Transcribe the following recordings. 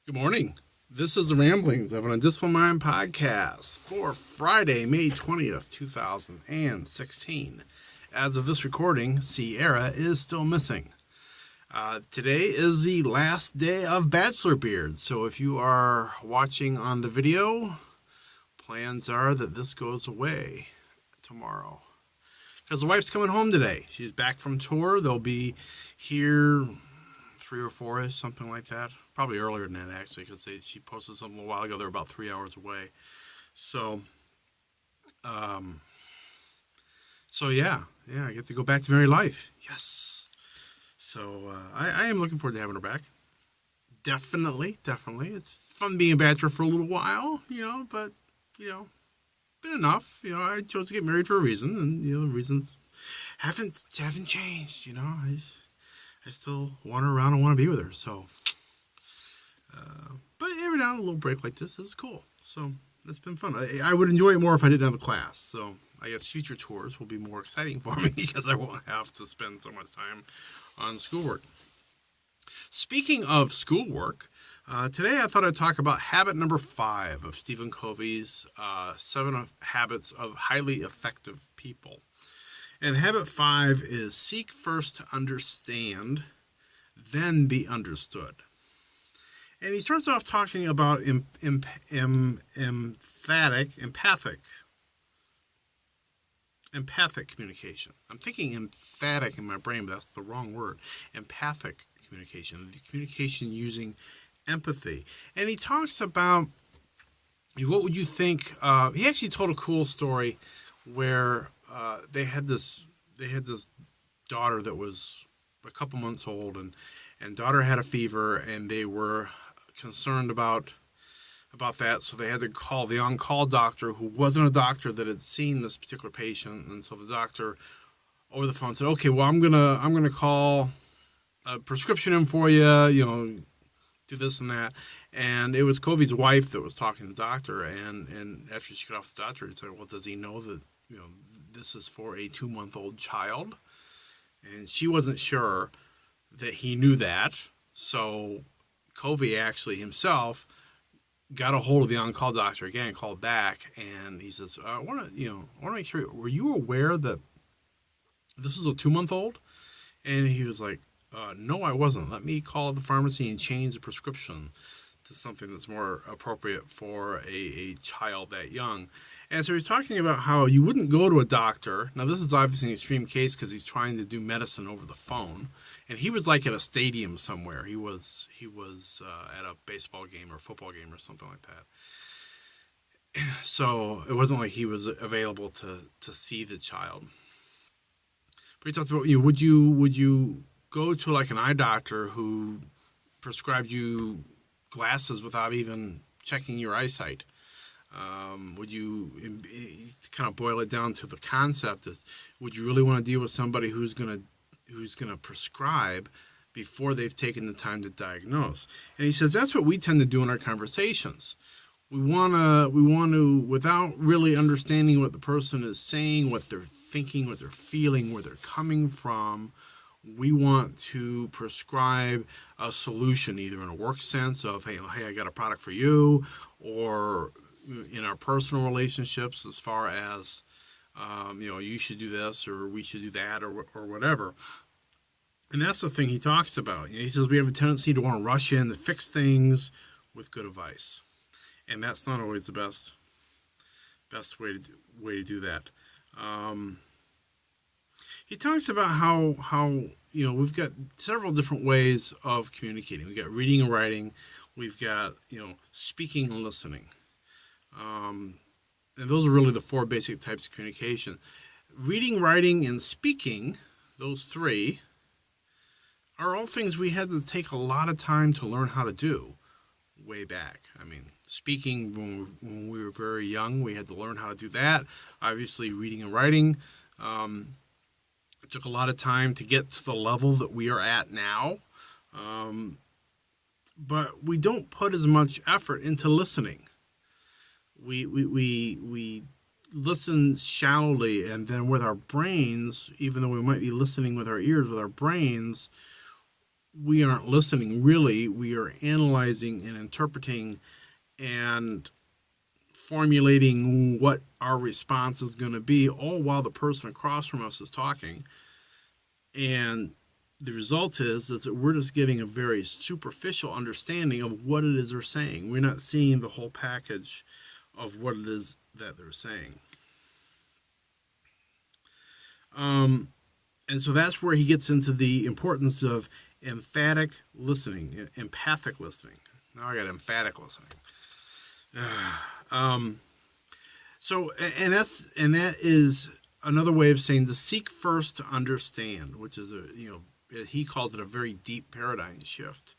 Good morning. This is the Ramblings of an Undisciplined Mind podcast for Friday, May 20th, 2016. As of this recording, Sierra is still missing. Today is the last day of Bachelor Beard, so if you are watching on the video, plans are that this goes away tomorrow. Because the wife's coming home today. She's back from tour. They'll be here 3 or 4ish, something like that. Probably earlier than that, actually, because she posted something a while ago. They're about 3 hours away. So yeah, I get to go back to married life. Yes. So I am looking forward to having her back. Definitely. It's fun being a bachelor for a little while, but, been enough. I chose to get married for a reason, and, the reasons haven't changed, I still want her around and want to be with her, so. But every now and then a little break like this is cool. So it's been fun. I would enjoy it more if I didn't have a class. So I guess future tours will be more exciting for me because I won't have to spend so much time on schoolwork. Speaking of schoolwork, today I thought I'd talk about habit number 5 of Stephen Covey's 7 Habits of Highly Effective People. And habit 5 is seek first to understand, then be understood. And he starts off talking about empathic communication. I'm thinking emphatic in my brain, but that's the wrong word. Empathic communication, the communication using empathy. And he talks about, what would you think, he actually told a cool story where they had this daughter that was a couple months old, and daughter had a fever, and they were concerned about that, so they had to call the on-call doctor, who wasn't a doctor that had seen this particular patient. And so the doctor over the phone said, "Okay, well, I'm gonna call a prescription in for you, do this and that." And it was Covey's wife that was talking to the doctor, and after she got off the doctor, he said, "Well, does he know that this is for a 2-month-old child?" And she wasn't sure that he knew that. So Covey actually himself got a hold of the on-call doctor again, called back, and he says, I want to make sure, were you aware that this is a 2-month-old? And he was like, no, I wasn't. Let me call the pharmacy and change the prescription to something that's more appropriate for a child that young. And so he's talking about how you wouldn't go to a doctor. Now, this is obviously an extreme case because he's trying to do medicine over the phone. And he was like at a stadium somewhere. He was at a baseball game or football game or something like that. So it wasn't like he was available to see the child. But he talked about, would you go to like an eye doctor who prescribed you glasses without even checking your eyesight? Would you kind of boil it down to the concept of, would you really want to deal with somebody who's gonna prescribe before they've taken the time to diagnose? And he says that's what we tend to do in our conversations. We want to, without really understanding what the person is saying, what they're thinking, what they're feeling, where they're coming from, we want to prescribe a solution, either in a work sense of, hey, I got a product for you, or in our personal relationships as far as, you should do this, or we should do that, or whatever. And that's the thing he talks about. He says we have a tendency to want to rush in to fix things with good advice. And that's not always the best way to do that. He talks about how we've got several different ways of communicating. We've got reading and writing. We've got, speaking and listening. And those are really the 4 basic types of communication. Reading, writing, and speaking, those 3, are all things we had to take a lot of time to learn how to do way back. I mean, speaking when we were very young, we had to learn how to do that. Obviously, reading and writing, it took a lot of time to get to the level that we are at now. But we don't put as much effort into listening. We listen shallowly, and then with our brains, even though we might be listening with our ears, with our brains, we aren't listening really. We are analyzing and interpreting and formulating what our response is going to be, all while the person across from us is talking. And the result is that we're just getting a very superficial understanding of what it is they're saying. We're not seeing the whole package of what it is that they're saying. And so that's where he gets into the importance of emphatic listening, empathic listening. Now I got emphatic listening. So, and that is another way of saying to seek first to understand, which is he calls it a very deep paradigm shift.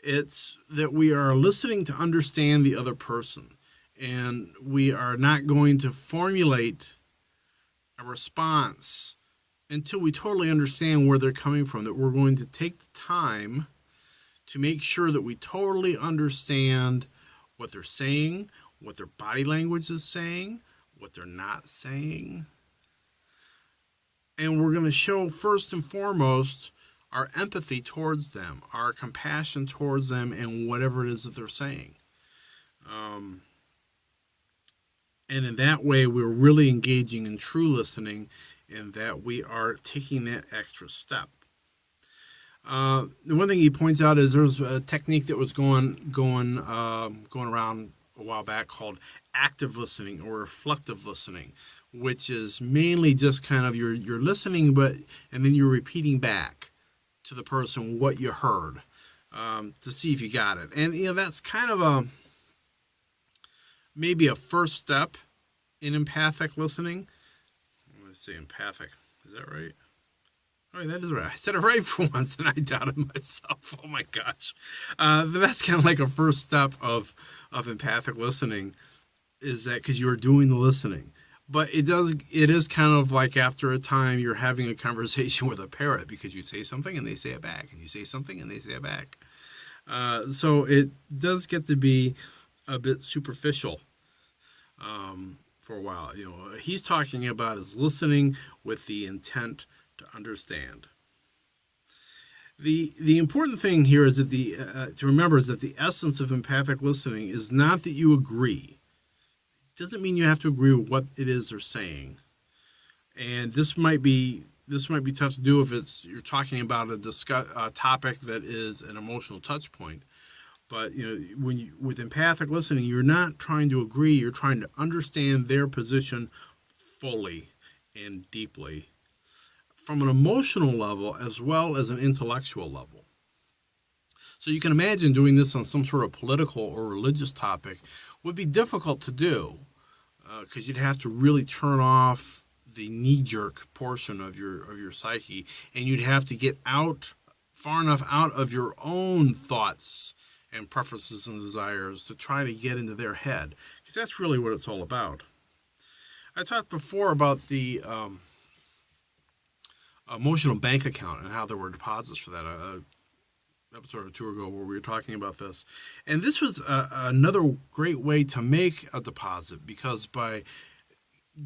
It's that we are listening to understand the other person, and we are not going to formulate a response until we totally understand where they're coming from, that we're going to take the time to make sure that we totally understand what they're saying, what their body language is saying, what they're not saying. And we're going to show first and foremost our empathy towards them, our compassion towards them, and whatever it is that they're saying. And in that way, we're really engaging in true listening, and that we are taking that extra step. The one thing he points out is there's a technique that was going around a while back called active listening or reflective listening, which is mainly just kind of you're listening, and then you're repeating back to the person what you heard to see if you got it. And that's kind of maybe a first step in empathic listening. Let's say empathic. Is that right? Oh, that is right. I said it right for once, and I doubted myself. Oh my gosh! That's kind of like a first step of empathic listening, is that because you're doing the listening. But it is kind of like after a time you're having a conversation with a parrot, because you say something and they say it back, and you say something and they say it back. So it does get to be a bit superficial for a while. He's talking about is listening with the intent to understand. The important thing here is that to remember is that the essence of empathic listening is not that you agree. It doesn't mean you have to agree with what it is they're saying. And this might be tough to do if you're talking about a topic that is an emotional touch point. But with empathic listening, you're not trying to agree. You're trying to understand their position fully and deeply, from an emotional level as well as an intellectual level. So you can imagine doing this on some sort of political or religious topic would be difficult to do, because you'd have to really turn off the knee-jerk portion of your psyche, and you'd have to get far enough out of your own thoughts and preferences and desires to try to get into their head, because that's really what it's all about. I talked before about the emotional bank account and how there were deposits for that. Episode or two ago where we were talking about this. And this was another great way to make a deposit, because by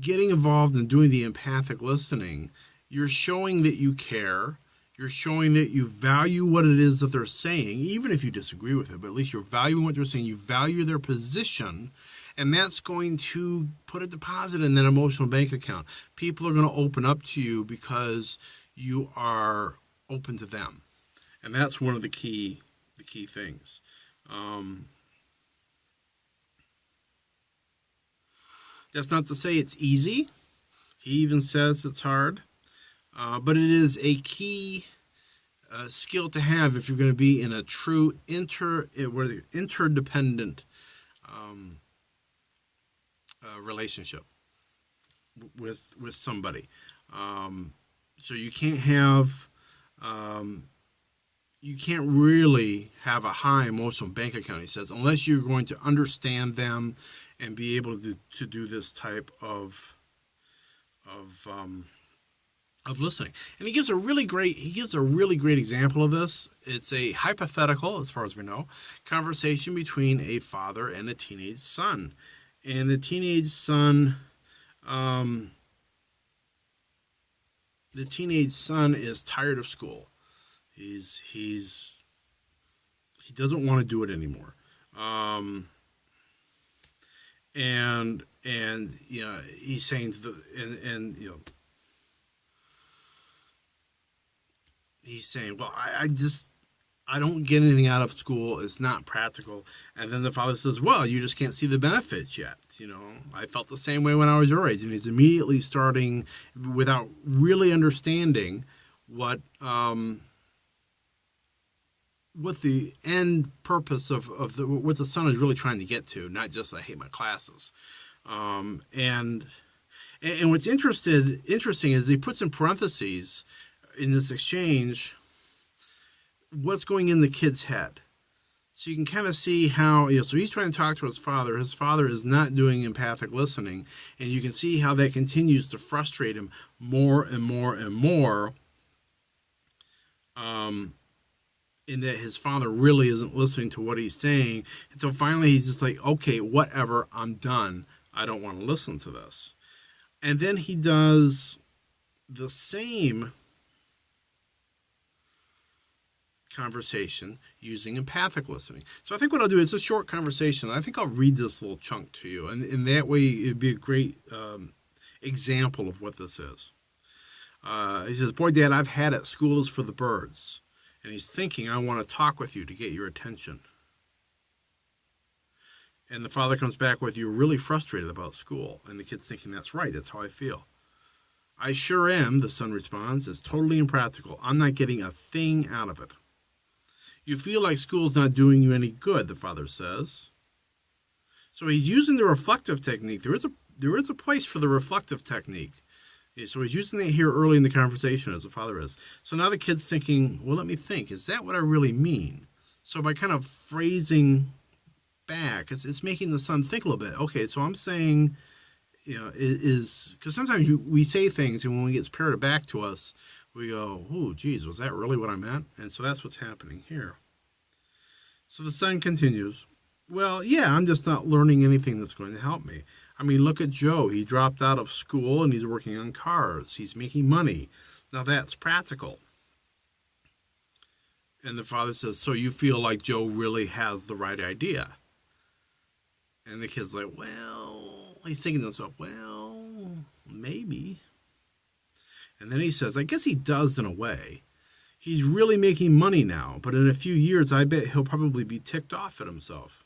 getting involved in doing the empathic listening, you're showing that you care. You're showing that you value what it is that they're saying, even if you disagree with it, but at least you're valuing what they're saying. You value their position, and that's going to put a deposit in that emotional bank account. People are going to open up to you because you are open to them. And that's one of the key things. That's not to say it's easy. He even says it's hard. But it is a key skill to have if you're going to be in a true interdependent relationship with somebody. So you can't really have a high emotional bank account, he says, unless you're going to understand them and be able to do this type of listening. And he gives a really great example of this. It's a hypothetical, as far as we know, conversation between a father and a teenage son. And the teenage son is tired of school. He doesn't want to do it anymore. And he's saying to the and he's saying, well, I don't get anything out of school. It's not practical. And then the father says, well, you just can't see the benefits yet. I felt the same way when I was your age. And he's immediately starting, without really understanding what the end purpose of what the son is really trying to get to, not just I hate my classes. And what's interesting is he puts in parentheses in this exchange what's going in the kid's head. So you can kind of see how, so he's trying to talk to his father. His father is not doing empathic listening. And you can see how that continues to frustrate him more and more and more. In that his father really isn't listening to what he's saying. And so finally he's just like, okay, whatever, I'm done. I don't want to listen to this. And then he does the same conversation using empathic listening. So I think what I'll do is a short conversation. I think I'll read this little chunk to you. And in that way, it'd be a great example of what this is. He says, boy, Dad, I've had it. School is for the birds. And he's thinking, I want to talk with you to get your attention. And the father comes back with, you're really frustrated about school. And the kid's thinking, that's right, that's how I feel. I sure am, the son responds. It's totally impractical. I'm not getting a thing out of it. You feel like school's not doing you any good, the father says. So he's using the reflective technique. There is a place for the reflective technique. So he's using it here early in the conversation, as the father is. So now the kid's thinking, well, let me think. Is that what I really mean? So by kind of phrasing back, it's making the son think a little bit. Okay, so I'm saying, because sometimes we say things, and when we get parroted back to us, we go, oh, geez, was that really what I meant? And so that's what's happening here. So the son continues, well, yeah, I'm just not learning anything that's going to help me. I mean, look at Joe. He dropped out of school and he's working on cars. He's making money. Now that's practical. And the father says, so you feel like Joe really has the right idea? And the kid's like, well, he's thinking to himself, well, maybe. And then he says, I guess he does in a way. He's really making money now, but in a few years, I bet he'll probably be ticked off at himself.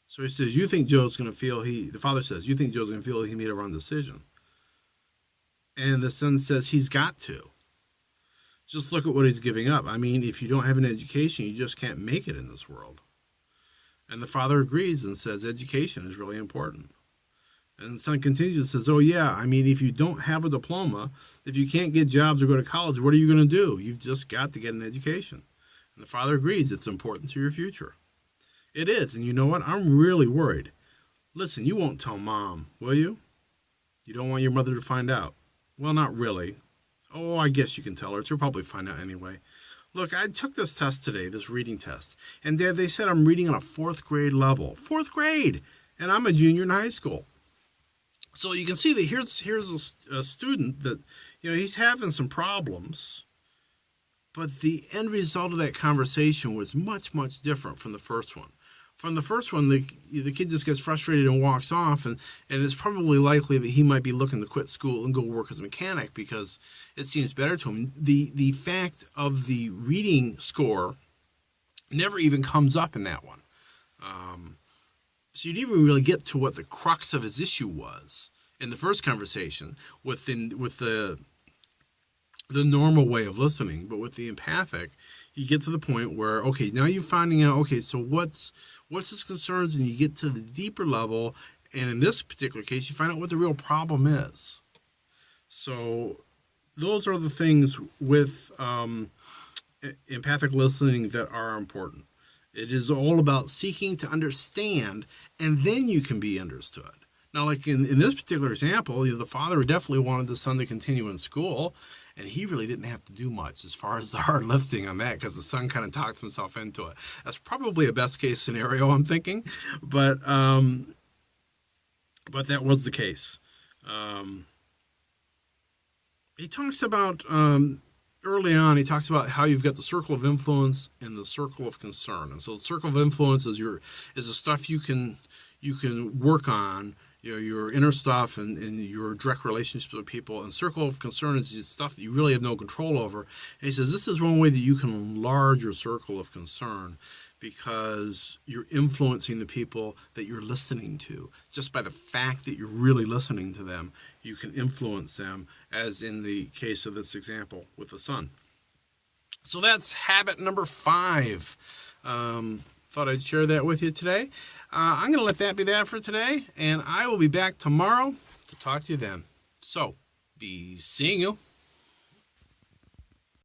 So he says, you think Joe's going to feel the father says, you think Joe's going to feel he made a wrong decision? And the son says, he's got to. Just look at what he's giving up. I mean, if you don't have an education, you just can't make it in this world. And the father agrees and says, education is really important. And the son continues and says, oh yeah, I mean, if you don't have a diploma, if you can't get jobs or go to college, what are you going to do? You've just got to get an education. And the father agrees it's important to your future. It is, and you know what? I'm really worried. Listen, you won't tell Mom, will you? You don't want your mother to find out. Well, not really. Oh, I guess you can tell her. She'll probably find out anyway. Look, I took this test today, this reading test, and Dad, they said I'm reading on a 4th grade level. 4th grade! And I'm a junior in high school. So you can see that here's a student that, he's having some problems, but the end result of that conversation was much, much different from the first one. From the first one, the kid just gets frustrated and walks off, and it's probably likely that he might be looking to quit school and go work as a mechanic because it seems better to him. The fact of the reading score never even comes up in that one. So you didn't even really get to what the crux of his issue was in the first conversation with the normal way of listening, but with the empathic, you get to the point where, okay, now you're finding out, okay, so what's his concerns, and you get to the deeper level, and in this particular case, you find out what the real problem is. So those are the things with empathic listening that are important. It is all about seeking to understand, and then you can be understood. Now, like in this particular example, the father definitely wanted the son to continue in school, and he really didn't have to do much as far as the hard lifting on that because the son kind of talked himself into it. That's probably a best case scenario, I'm thinking, but that was the case. He talks about early on, he talks about how you've got the circle of influence and the circle of concern. And so the circle of influence is the stuff you can work on, your inner stuff and your direct relationships with people. And circle of concern is the stuff that you really have no control over. And he says this is one way that you can enlarge your circle of concern, because you're influencing the people that you're listening to. Just by the fact that you're really listening to them, you can influence them, as in the case of this example with the son. So that's habit number 5. Thought I'd share that with you today. I'm going to let that be that for today, and I will be back tomorrow to talk to you then. So, be seeing you.